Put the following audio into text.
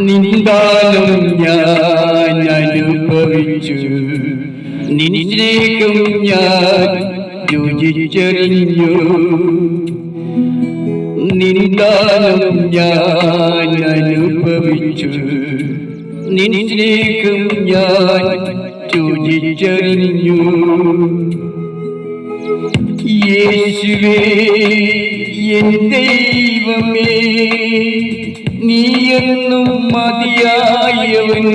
നിന്ദാനം ഞാൻ അനുഭവിച്ചു, നിന്നേക്കും ഞാൻ രുചിച്ചറിഞ്ഞു. നിന്ദാനം ഞാൻ അനുഭവിച്ചു, നിന്നേക്കും ഞാൻ രുചിച്ചറിഞ്ഞു. യേശുവേ എൻ ദൈവമേ, നീയെന്നും മതിയായവൻ.